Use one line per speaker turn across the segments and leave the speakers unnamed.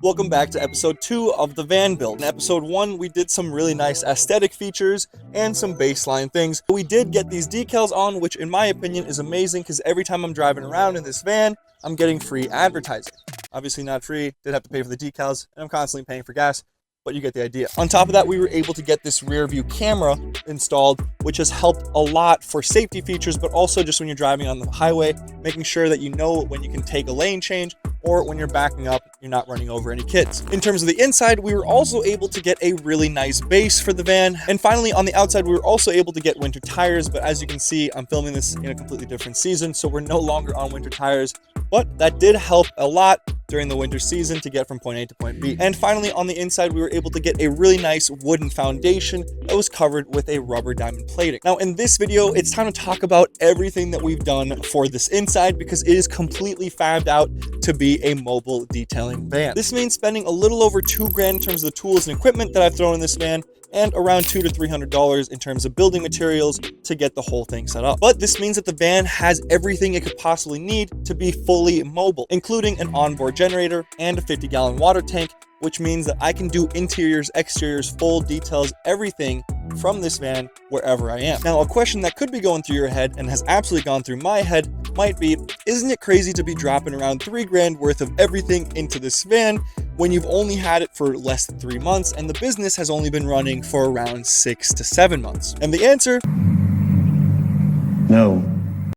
Welcome back to episode 2 of the van build. In episode 1, we did some really nice aesthetic features and some baseline things. We did get these decals on, which in my opinion is amazing because every time I'm driving around in this van, I'm getting free advertising. Obviously not free, did have to pay for the decals, and I'm constantly paying for gas, but you get the idea. On top of that, we were able to get this rear view camera installed, which has helped a lot for safety features, but also just when you're driving on the highway, making sure that you know when you can take a lane change, or when you're backing up, you're not running over any kids. In terms of the inside, we were also able to get a really nice base for the van. And finally, on the outside, we were also able to get winter tires, but as you can see, I'm filming this in a completely different season, so we're no longer on winter tires, but that did help a lot during the winter season to get from point A to point B. And finally, on the inside, we were able to get a really nice wooden foundation that was covered with a rubber diamond plating. Now, in this video, it's time to talk about everything that we've done for this inside because it is completely fabbed out to be a mobile detailing van. This means spending a little over $2,000 in terms of the tools and equipment that I've thrown in this van, and around $200 to $300 in terms of building materials to get the whole thing set up. But this means that the van has everything it could possibly need to be fully mobile, including an onboard generator and a 50-gallon water tank, which means that I can do interiors, exteriors, full details, everything from this van wherever I am. Now, a question that could be going through your head and has absolutely gone through my head might be, isn't it crazy to be dropping around $3,000 worth of everything into this van when you've only had it for less than 3 months and the business has only been running for around 6 to 7 months? And the answer? No.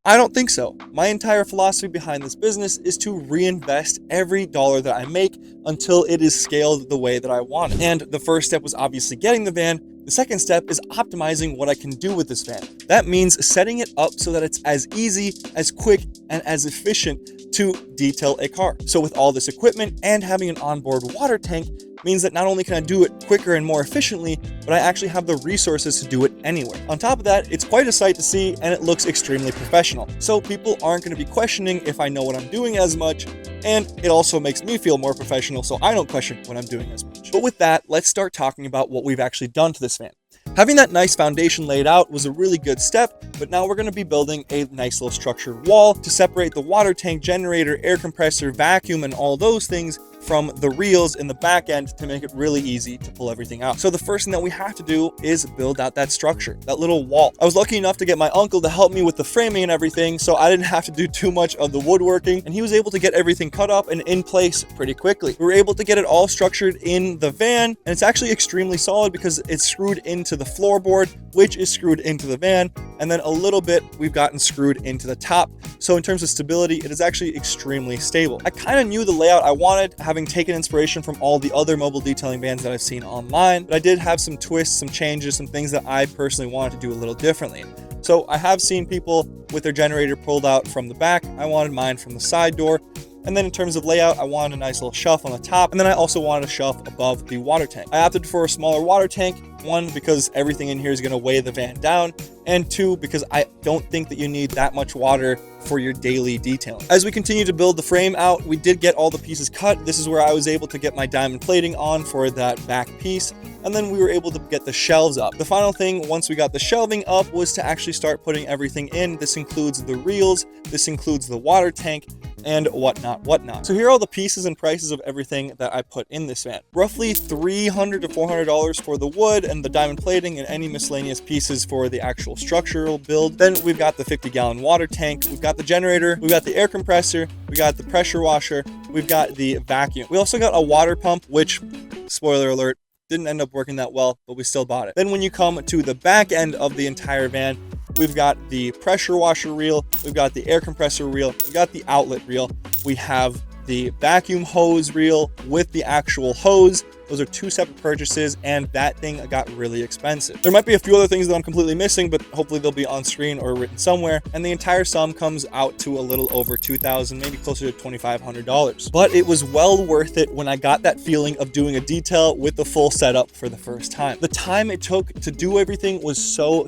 I don't think so. My entire philosophy behind this business is to reinvest every dollar that I make until it is scaled the way that I want it. And the first step was obviously getting the van. The second step is optimizing what I can do with this van. That means setting it up so that it's as easy, as quick, and as efficient to detail a car. So with all this equipment and having an onboard water tank means that not only can I do it quicker and more efficiently, but I actually have the resources to do it anywhere. On top of that, it's quite a sight to see and it looks extremely professional. So people aren't going to be questioning if I know what I'm doing as much, and it also makes me feel more professional so I don't question what I'm doing as much. But with that, let's start talking about what we've actually done to this van. Having that nice foundation laid out was a really good step, but now we're going to be building a nice little structured wall to separate the water tank, generator, air compressor, vacuum, and all those things from the reels in the back end to make it really easy to pull everything out. So the first thing that we have to do is build out that structure, that little wall. I was lucky enough to get my uncle to help me with the framing and everything, so I didn't have to do too much of the woodworking, and he was able to get everything cut up and in place pretty quickly. We were able to get it all structured in the van, and it's actually extremely solid because it's screwed into the floorboard, which is screwed into the van, and then a little bit we've gotten screwed into the top. So in terms of stability, it is actually extremely stable. I kind of knew the layout I wanted, having taken inspiration from all the other mobile detailing vans that I've seen online, but I did have some twists, some changes, some things that I personally wanted to do a little differently. So I have seen people with their generator pulled out from the back. I wanted mine from the side door. And then in terms of layout, I wanted a nice little shelf on the top, and then I also wanted a shelf above the water tank. I opted for a smaller water tank, one, because everything in here is going to weigh the van down, and two, because I don't think that you need that much water for your daily detailing. As we continue to build the frame out, we did get all the pieces cut. This is where I was able to get my diamond plating on for that back piece, and then we were able to get the shelves up. The final thing, once we got the shelving up, was to actually start putting everything in. This includes the reels, this includes the water tank, and whatnot. So here are all the pieces and prices of everything that I put in this van. Roughly $300 to $400 for the wood and the diamond plating and any miscellaneous pieces for the actual structural build. Then we've got the 50-gallon water tank, we've got the generator, we've got the air compressor, we got the pressure washer, we've got the vacuum. We also got a water pump, which, spoiler alert, didn't end up working that well, but we still bought it. Then when you come to the back end of the entire van, we've got the pressure washer reel, we've got the air compressor reel, we've got the outlet reel, we have the vacuum hose reel with the actual hose. Those are two separate purchases, and that thing got really expensive. There might be a few other things that I'm completely missing, but hopefully they'll be on screen or written somewhere. And the entire sum comes out to a little over $2,000, maybe closer to $2,500. But it was well worth it when I got that feeling of doing a detail with the full setup for the first time. The time it took to do everything was so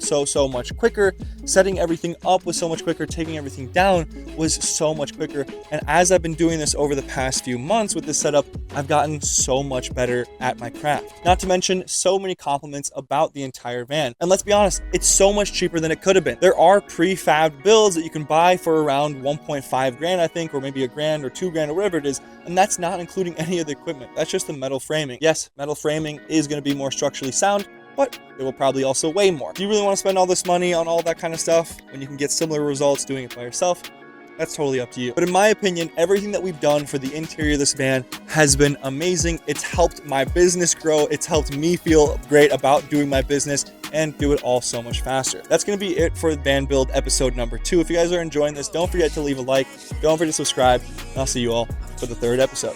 much quicker. Setting everything up was so much quicker. Taking everything down was so much quicker. And as I've been doing this over the past few months with this setup, I've gotten so much better at my craft. Not to mention so many compliments about the entire van. And let's be honest, it's so much cheaper than it could have been. There are prefab builds that you can buy for around 1.5 grand, I think, or maybe a grand or 2 grand or whatever it is. And that's not including any of the equipment. That's just the metal framing. Yes, metal framing is going to be more structurally sound, but it will probably also weigh more. Do you really want to spend all this money on all that kind of stuff when you can get similar results doing it by yourself? That's totally up to you. But in my opinion, everything that we've done for the interior of this van has been amazing. It's helped my business grow. It's helped me feel great about doing my business and do it all so much faster. That's going to be it for van build episode number 2. If you guys are enjoying this, don't forget to leave a like, don't forget to subscribe, and I'll see you all for the 3rd episode.